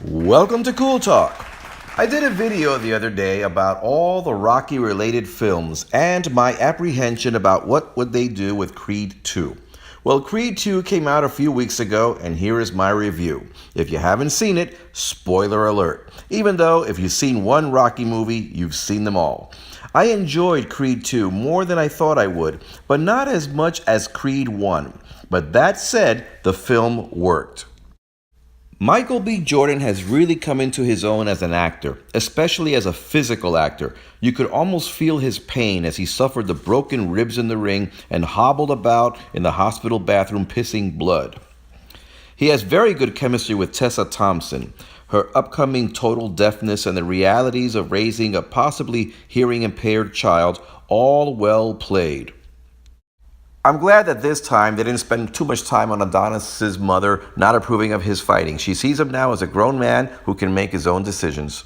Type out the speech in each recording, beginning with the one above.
Welcome to Cool Talk. I did a video the other day about all the Rocky related films and my apprehension about what would they do with Creed 2. Well, Creed 2 came out a few weeks ago and here is my review. If you haven't seen it, spoiler alert. Even though if you've seen one Rocky movie, you've seen them all. I enjoyed Creed 2 more than I thought I would, but not as much as Creed 1. But that said, the film worked. Michael B. Jordan has really come into his own as an actor, especially as a physical actor. You could almost feel his pain as he suffered the broken ribs in the ring and hobbled about in the hospital bathroom pissing blood. He has very good chemistry with Tessa Thompson. Her upcoming total deafness and the realities of raising a possibly hearing impaired child, all well played. I'm glad that this time they didn't spend too much time on Adonis's mother not approving of his fighting. She sees him now as a grown man who can make his own decisions.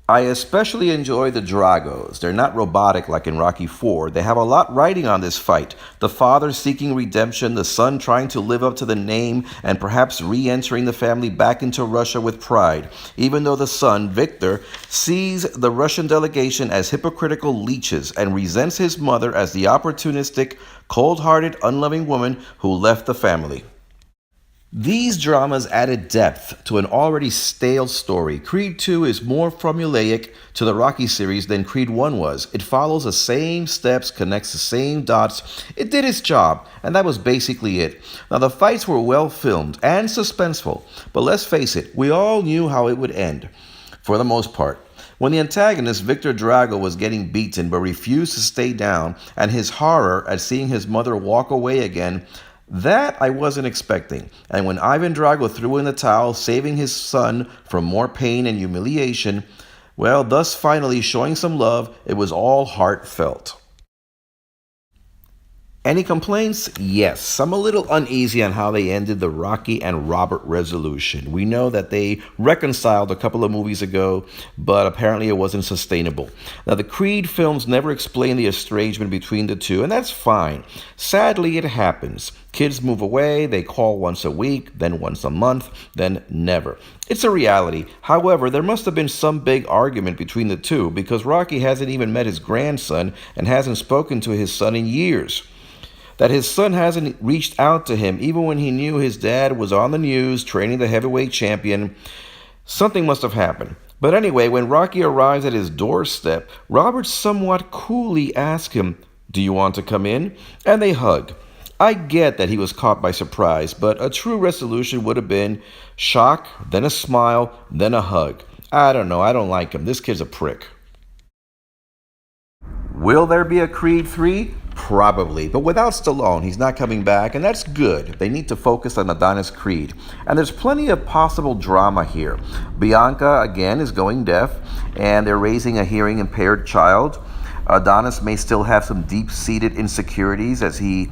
I especially enjoy the Dragos. They're not robotic like in Rocky IV. They have a lot riding on this fight. The father seeking redemption, the son trying to live up to the name, and perhaps re-entering the family back into Russia with pride, even though the son, Victor, sees the Russian delegation as hypocritical leeches and resents his mother as the opportunistic, cold-hearted, unloving woman who left the family. These dramas added depth to an already stale story. Creed 2 is more formulaic to the Rocky series than Creed 1 was. It follows the same steps, connects the same dots. It did its job, and that was basically it. Now, the fights were well filmed and suspenseful, but let's face it, we all knew how it would end, for the most part. When the antagonist, Victor Drago, was getting beaten but refused to stay down, and his horror at seeing his mother walk away again, that I wasn't expecting. And when Ivan Drago threw in the towel, saving his son from more pain and humiliation, well, thus finally showing some love, it was all heartfelt. Any complaints? Yes. I'm a little uneasy on how they ended the Rocky and Robert resolution. We know that they reconciled a couple of movies ago, but apparently it wasn't sustainable. Now, the Creed films never explain the estrangement between the two, and that's fine. Sadly, it happens. Kids move away, they call once a week, then once a month, then never. It's a reality. However, there must have been some big argument between the two because Rocky hasn't even met his grandson and hasn't spoken to his son in years. That his son hasn't reached out to him even when he knew his dad was on the news training the heavyweight champion. Something must have happened. But anyway, when Rocky arrives at his doorstep, Robert somewhat coolly asks him, "Do you want to come in?" And they hug. I get that he was caught by surprise, but a true resolution would have been shock, then a smile, then a hug. I don't know. I don't like him. This kid's a prick. Will there be a Creed 3? Probably, but without Stallone. He's not coming back, and that's good. They need to focus on Adonis Creed. And there's plenty of possible drama here. Bianca, again, is going deaf, and they're raising a hearing impaired child. Adonis may still have some deep-seated insecurities as he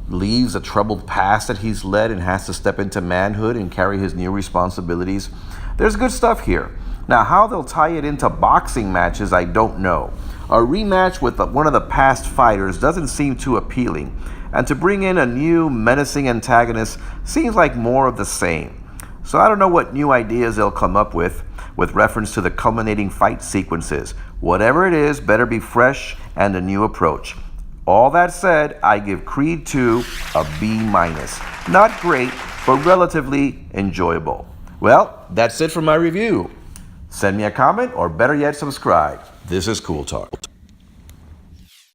leaves a troubled past that he's led and has to step into manhood and carry his new responsibilities. There's good stuff here. Now, how they'll tie it into boxing matches, I don't know. A rematch with one of the past fighters doesn't seem too appealing, and to bring in a new menacing antagonist seems like more of the same. So I don't know what new ideas they'll come up with reference to the culminating fight sequences. Whatever it is, better be fresh and a new approach. All that said, I give Creed 2 a B-. Not great, but relatively enjoyable. Well, that's it for my review. Send me a comment or better yet, subscribe. This is Cool Talk.